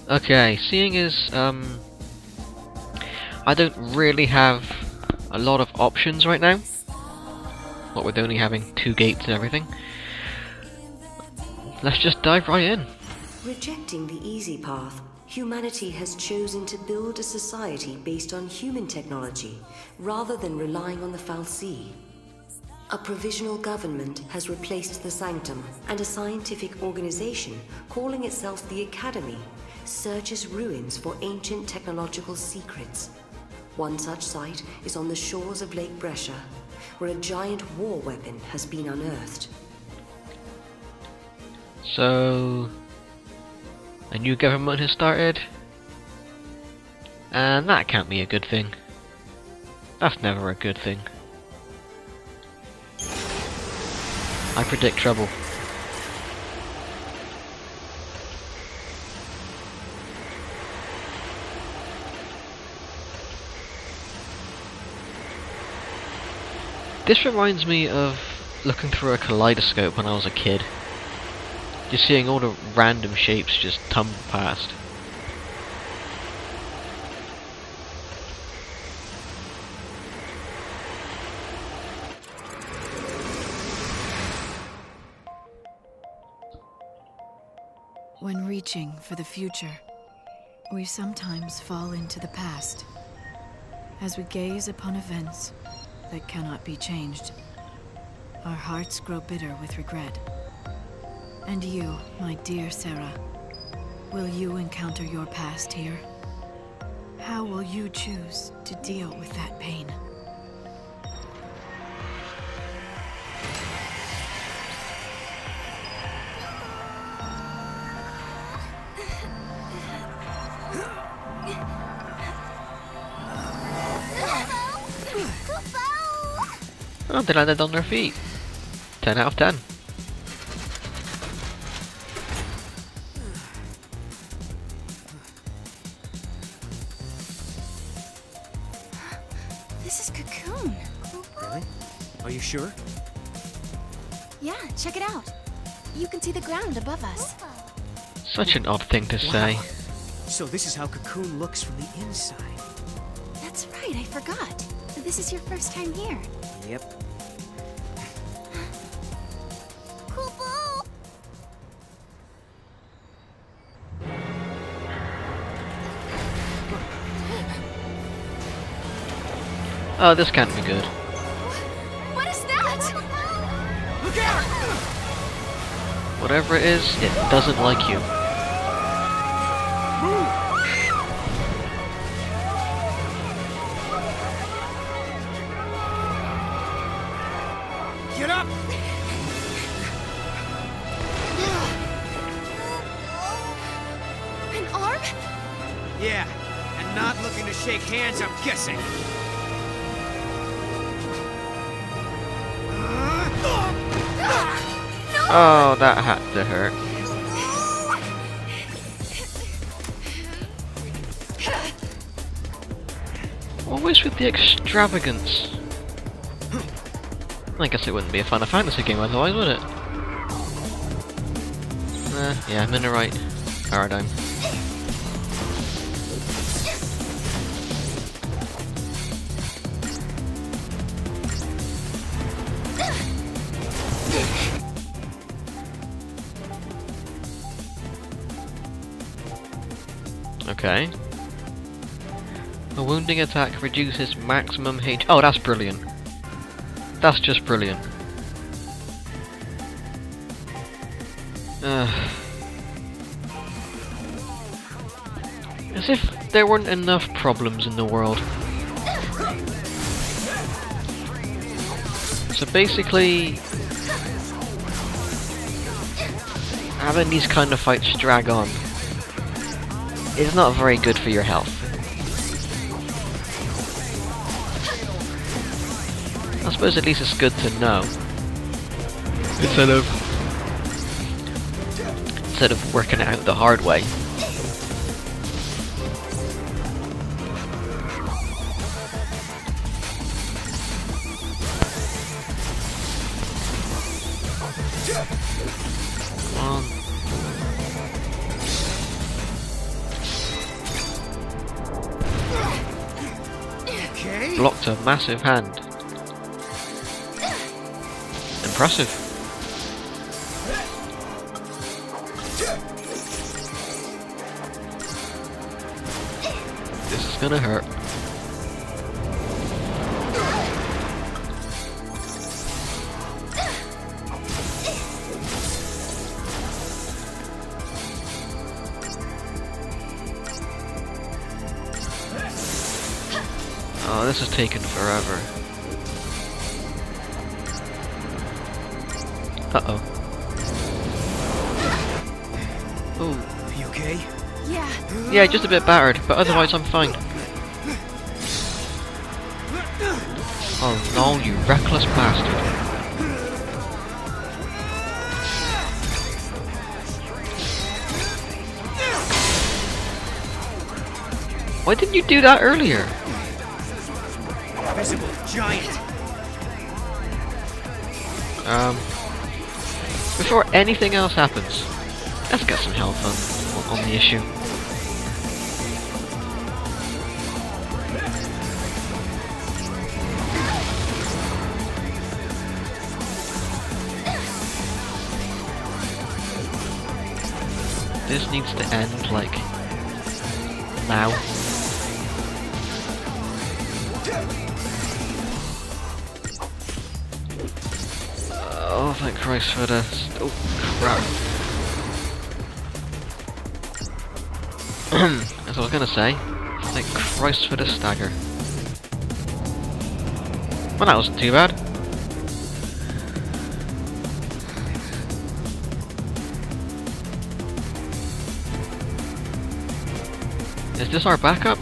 Okay, seeing as I don't really have a lot of options right now, what with only having 2 gates and everything, let's just dive right in. Rejecting the easy path, humanity has chosen to build a society based on human technology rather than relying on the fal'Cie. A provisional government has replaced the Sanctum, and a scientific organization calling itself the Academy searches ruins for ancient technological secrets. One such site is on the shores of Lake Brescia, where a giant war weapon has been unearthed. So, a new government has started, and that can't be a good thing. That's never a good thing. I predict trouble. This reminds me of looking through a kaleidoscope when I was a kid. Just seeing all the random shapes just tumble past. When reaching for the future, we sometimes fall into the past. As we gaze upon events that cannot be changed, our hearts grow bitter with regret. And you, my dear Serah, will you encounter your past here? How will you choose to deal with that pain? Oh, they landed on their feet. 10 out of 10. This is Cocoon. Really? Are you sure? Yeah, check it out. You can see the ground above us. Such an odd thing to say. So this is how Cocoon looks from the inside. That's right, I forgot. This is your first time here. Yep. Oh, this can't be good. What is that? Look out! Whatever it is, it doesn't like you. Get up! An arm? Yeah, and not looking to shake hands, I'm guessing. Oh, that had to hurt. Always with the extravagance. I guess it wouldn't be a Final Fantasy game otherwise, would it? Yeah, I'm in the right paradigm. Okay. A wounding attack reduces maximum H. Oh, that's brilliant. That's just brilliant. As if there weren't enough problems in the world. So basically, having these kind of fights drag on is not very good for your health. I suppose at least it's good to know. Instead of working it out the hard way. blocked a massive hand. Impressive. This is gonna hurt. Oh, this is taking forever. Uh-oh. Oh. You okay? Yeah. Yeah, just a bit battered, but otherwise I'm fine. Oh no, you reckless bastard. Why didn't you do that earlier? Visible giant. Before anything else happens, let's get some health on the issue. This needs to end, like, now. Oh, thank Christ for this. Oh, crap. That's what I was gonna say. Thank Christ for the stagger. Well, that wasn't too bad. Is this our backup?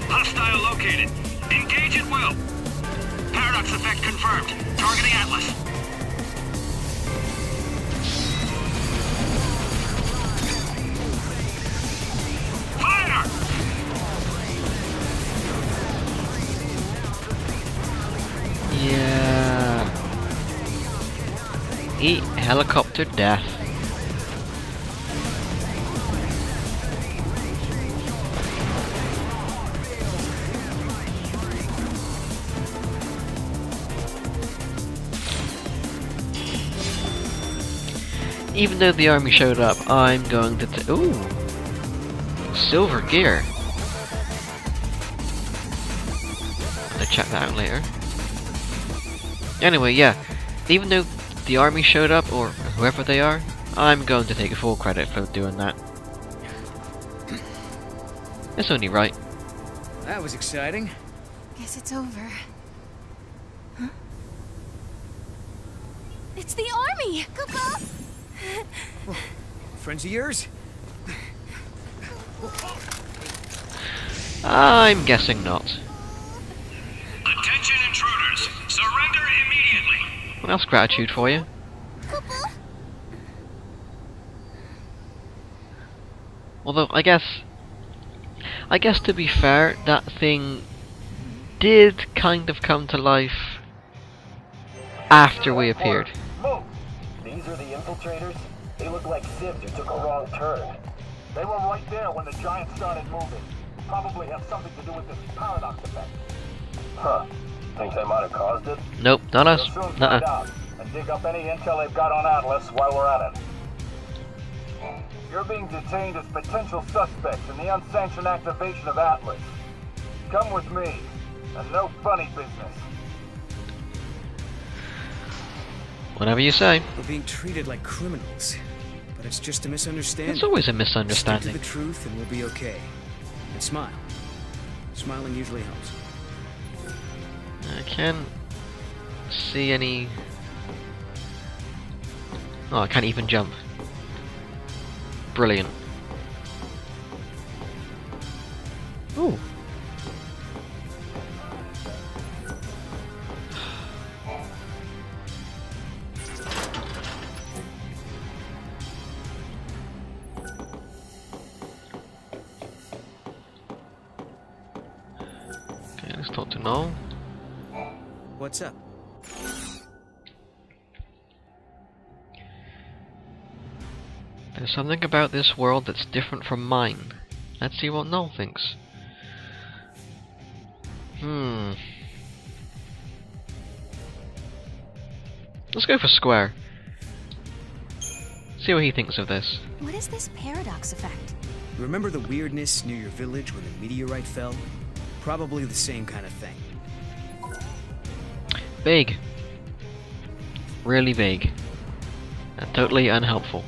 Hostile located. Engage at will. Paradox effect confirmed. Targeting Atlas. Fire! Yeah. Eat helicopter death. Even though the army showed up, I'm going to ooh! Silver gear. I'll check that out later. Anyway, yeah. Even though the army showed up, or whoever they are, I'm going to take full credit for doing that. It's only right. That was exciting. Guess it's over. Huh? It's the army! Kupo! Friends of yours? I'm guessing not. Attention intruders. Surrender immediately. Well, that's gratitude for you. Kupo? Although, I guess to be fair, that thing did kind of come to life after we appeared. Move! These are the infiltrators? They look like Sibs who took a wrong turn. They were right there when the giant started moving. Probably have something to do with this paradox effect. Huh. Think they might have caused it? Nope, not us. We'll soon Nuh-uh. find out and dig up any intel they've got on Atlas while we're at it. You're being detained as potential suspects in the unsanctioned activation of Atlas. Come with me, and no funny business. Whatever you say. We're being treated like criminals. But it's just a misunderstanding. It's always a Stick to misunderstanding. the truth and we'll be okay. And smile. Smiling usually helps. I can't see any... Oh, I can't even jump. Brilliant. Ooh. Okay, let's talk to Noel. What's up? There's something about this world that's different from mine. Let's see what Noel thinks. Let's go for square. See what he thinks of this. What is this paradox effect? Remember the weirdness near your village when the meteorite fell? Probably the same kind of thing. Vague. Really vague. And totally unhelpful.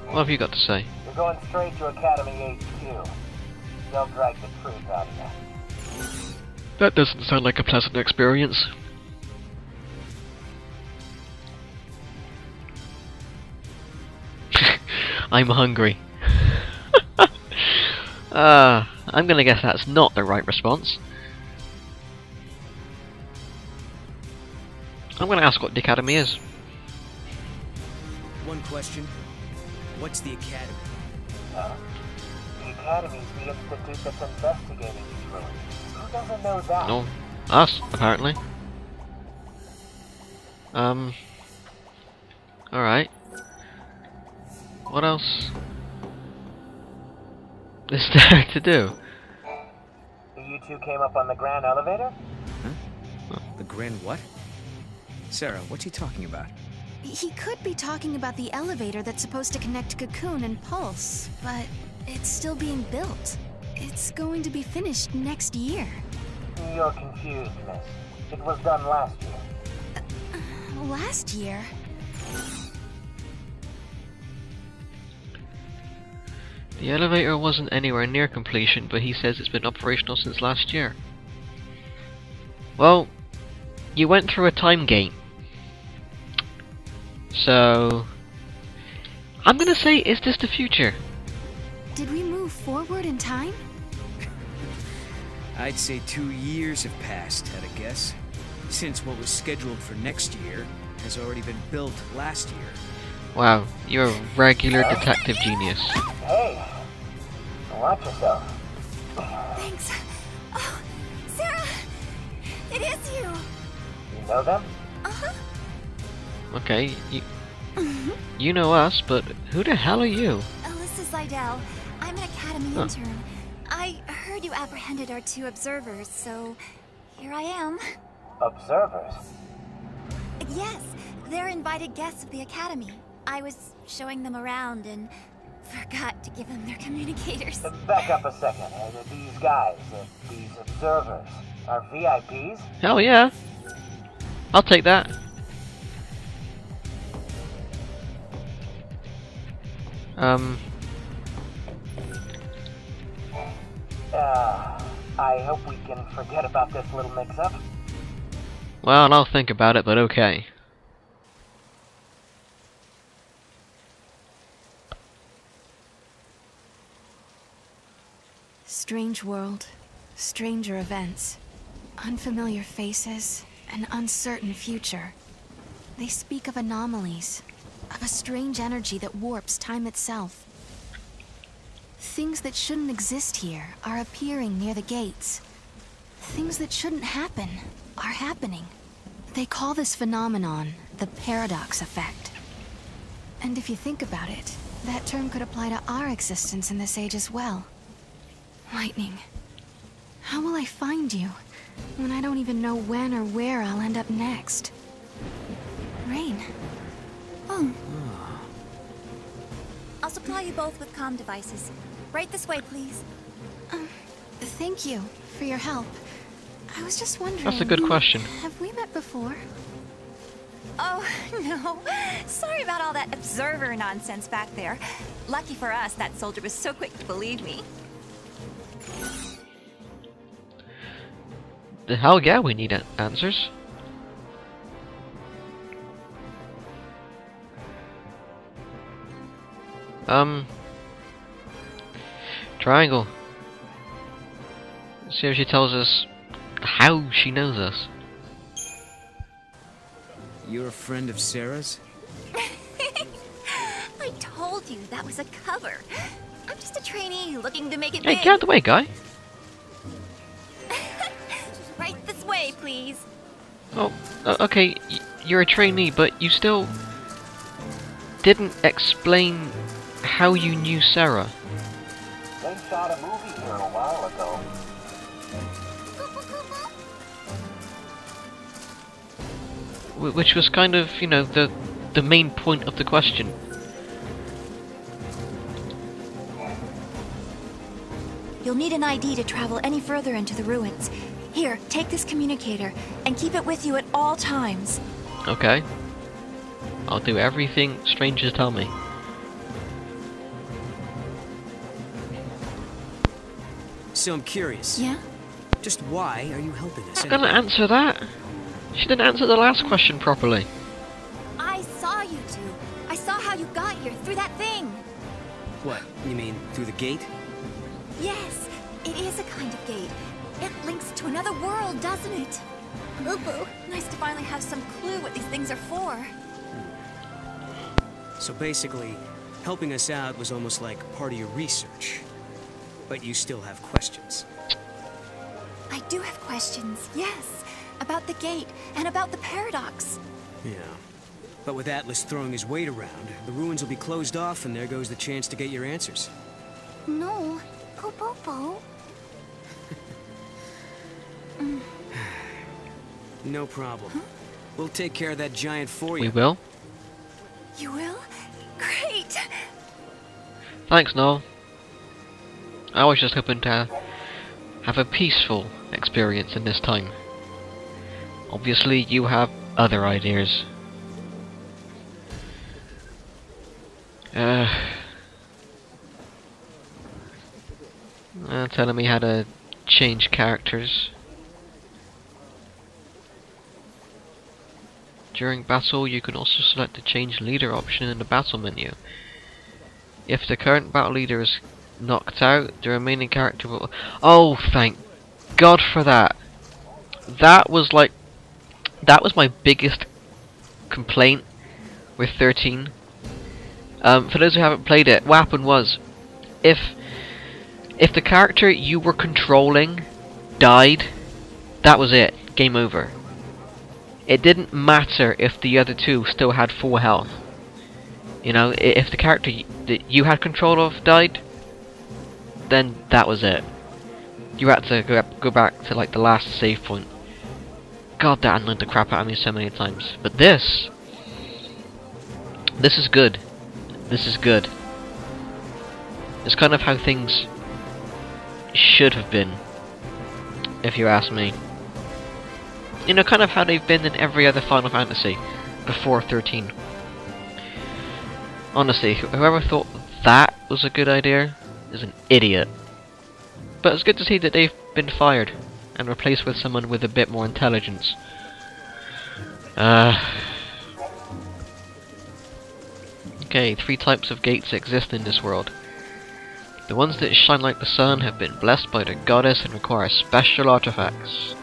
What have you got to say? You're going straight to Academy HQ. They'll drag the truth out of you. That doesn't sound like a pleasant experience. I'm hungry. I'm gonna guess that's not the right response. I'm gonna ask what the Academy is. One question. What's the Academy? The Academy's the institute that's investigating these ruins. Who doesn't know that? No, us, apparently. Alright. What else is there to do? You two came up on the grand elevator? Huh? The grand what? Serah, what's he talking about? He could be talking about the elevator that's supposed to connect Cocoon and Pulse, but it's still being built. It's going to be finished next year. You're confused, miss. It was done last year. Last year? The elevator wasn't anywhere near completion, but he says it's been operational since last year. Well, you went through a time gate. So, I'm gonna say, is this the future? Did we move forward in time? I'd say 2 years have passed, at a guess. Since what was scheduled for next year has already been built last year. Wow, you're a regular detective genius. Hey, watch yourself. Thanks. Oh, Serah! It is you! You know them? Uh-huh. Okay, you know us, but who the hell are you? Alyssa Seidel. I'm an Academy intern. I heard you apprehended our 2 observers, so here I am. Observers? Yes, they're invited guests of the Academy. I was showing them around and forgot to give them their communicators. Back up a second. These guys, these observers, are VIPs? Hell yeah. I'll take that. I hope we can forget about this little mix-up. Well, I'll think about it, but okay. Strange world, stranger events, unfamiliar faces, an uncertain future. They speak of anomalies, of a strange energy that warps time itself. Things that shouldn't exist here are appearing near the gates. Things that shouldn't happen are happening. They call this phenomenon the paradox effect. And if you think about it, that term could apply to our existence in this age as well. Lightning, how will I find you when I don't even know when or where I'll end up next? Rain. Oh. I'll supply you both with comm devices. Right this way, please. Thank you for your help. I was just wondering... That's a good question. Have we met before? Oh, no. Sorry about all that observer nonsense back there. Lucky for us, that soldier was so quick to believe me. The hell yeah, we need answers. Triangle. See if she tells us how she knows us. You're a friend of Serah's? I told you that was a cover. I'm just a trainee looking to make it Hey, big. get out of the way, guy. Right this way, please. Oh, okay, you're a trainee, but you still... didn't explain how you knew Serah. They shot a movie here a while ago. Which was kind of, you know, the main point of the question. You'll need an ID to travel any further into the ruins. Here, take this communicator, and keep it with you at all times. Okay. I'll do everything strangers tell me. So I'm curious. Yeah? Just why are you helping us? I'm gonna answer that. She didn't answer the last question properly. I saw you two. I saw how you got here, through that thing. What? You mean through the gate? Yes, it is a kind of gate. It links to another world, doesn't it? Boo-boo. Nice to finally have some clue what these things are for. So basically, helping us out was almost like part of your research. But you still have questions. I do have questions, yes. About the gate, and about the paradox. Yeah. But with Atlas throwing his weight around, the ruins will be closed off, and there goes the chance to get your answers. No. Po-po-po. No problem. We'll take care of that giant for you. We will. You will? Great! Thanks, Noel. I was just hoping to have a peaceful experience in this time. Obviously, you have other ideas. Telling me how to change characters. During battle, you can also select the change leader option in the battle menu. If the current battle leader is knocked out, the remaining character will... Oh, thank God for that! That was my biggest complaint with 13. For those who haven't played it, what happened was, if the character you were controlling died, that was it. Game over. It didn't matter if the other two still had full health. You know, if the character that you had control of died, then that was it. You had to go back to like the last save point. God, that annoyed the crap out of me so many times. But this is good. This is good. It's kind of how things should have been, if you ask me. You know, kind of how they've been in every other Final Fantasy before 13. Honestly, whoever thought that was a good idea is an idiot. But it's good to see that they've been fired and replaced with someone with a bit more intelligence. Okay, 3 types of gates exist in this world. The ones that shine like the sun have been blessed by the goddess and require special artifacts.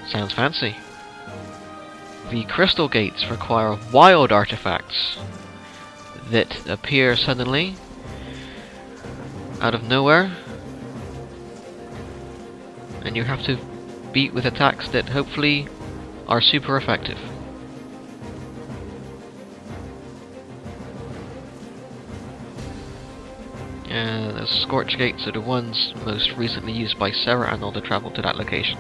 Sounds fancy. The crystal gates require wild artifacts that appear suddenly out of nowhere, and you have to beat with attacks that hopefully are super effective. The Scorch Gates are the ones most recently used by Serah and Noel to travel to that location.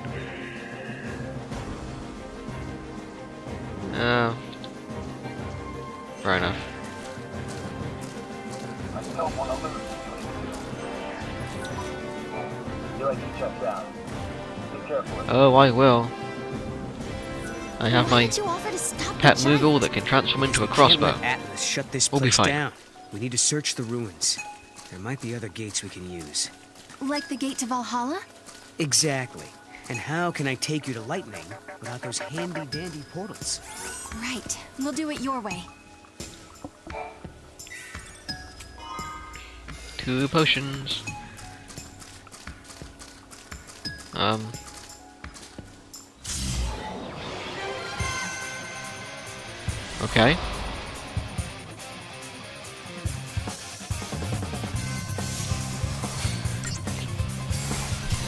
Fair enough. I don't want to lose you. You're like you checked out. Be careful. Oh, I will. I have Why my did you offer to stop pet the giant? Moogle that can transform into a Can't crossbow. let Atlas shut this We'll be place fine. down. We need to search the ruins. There might be other gates we can use. Like the gate to Valhalla? Exactly. And how can I take you to Lightning without those handy-dandy portals? Right. We'll do it your way. 2 potions. Okay.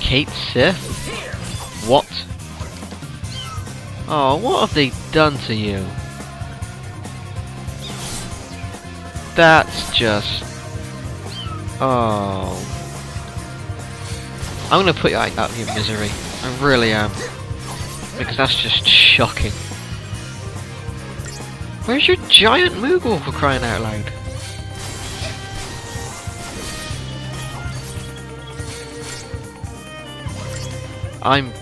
Kate Sith? What? Oh, what have they done to you? That's just... Oh... I'm gonna put you out of your misery. I really am. Because that's just shocking. Where's your giant Moogle, for crying out loud? I'm...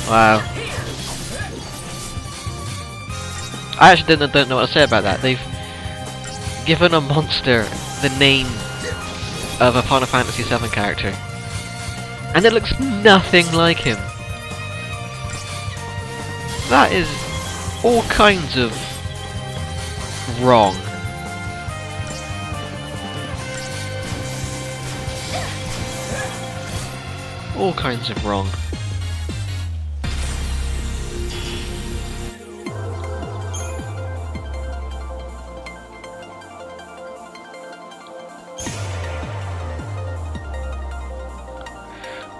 Wow. I actually don't know what to say about that. They've given a monster the name of a Final Fantasy VII character, and it looks nothing like him. That is all kinds of wrong. All kinds of wrong.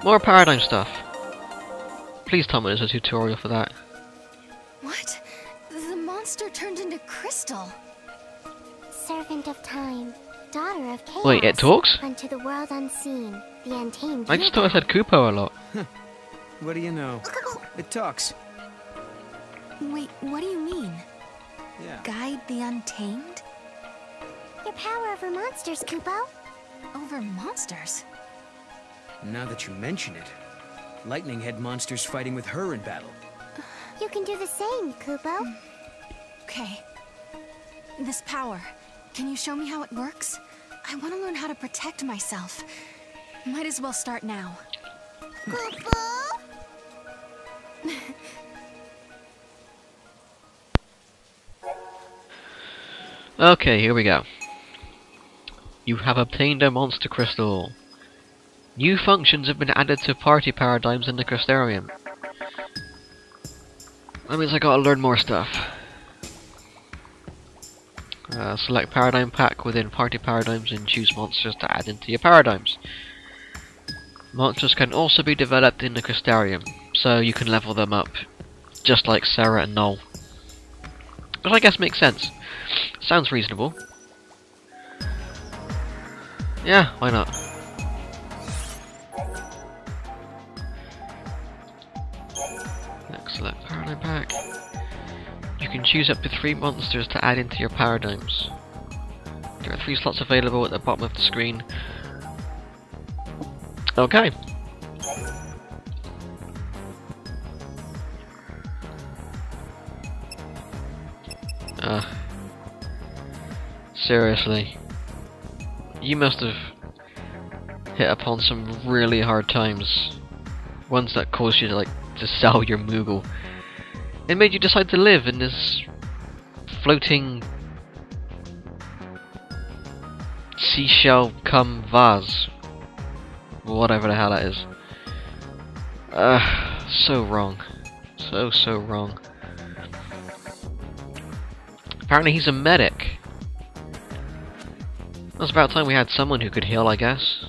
More paradigm stuff. Please tell me there's a tutorial for that. What? The monster turned into crystal. Servant of time, daughter of chaos. Wait, it talks? Unto the world unseen, the untamed. I just thought I said Kupo a lot. What do you know? It talks. Wait, what do you mean? Yeah. Guide the untamed? Your power over monsters, Kupo. Over monsters? Now that you mention it, Lightning had monsters fighting with her in battle. You can do the same, Kupo. Okay. This power, can you show me how it works? I want to learn how to protect myself. Might as well start now. Kupo? Okay, here we go. You have obtained a monster crystal. New functions have been added to party paradigms in the Crystarium. That means I gotta learn more stuff. Select paradigm pack within party paradigms and choose monsters to add into your paradigms. Monsters can also be developed in the Crystarium, so you can level them up, just like Serah and Noel. Which I guess makes sense. Sounds reasonable. Yeah, why not? Select paradigm pack. You can choose up to 3 monsters to add into your paradigms. There are 3 slots available at the bottom of the screen. Okay. Seriously. You must have hit upon some really hard times. Ones that caused you to sell your Moogle. It made you decide to live in this floating seashell cum vase. Whatever the hell that is. So wrong. So wrong. Apparently he's a medic. It's about time we had someone who could heal, I guess.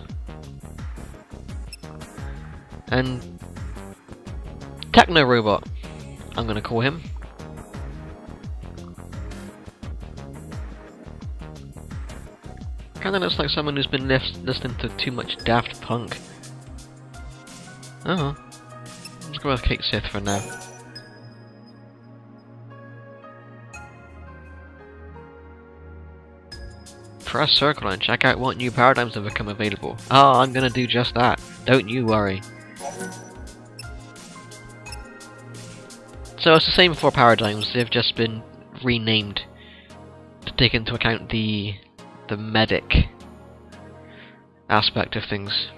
And Techno Robot, I'm gonna call him. Kinda looks like someone who's been listening to too much Daft Punk. Oh, let's go with XIII for now. Press circle and check out what new paradigms have become available. Oh, I'm gonna do just that. Don't you worry. So it's the same for paradigms, they've just been renamed to take into account the medic aspect of things.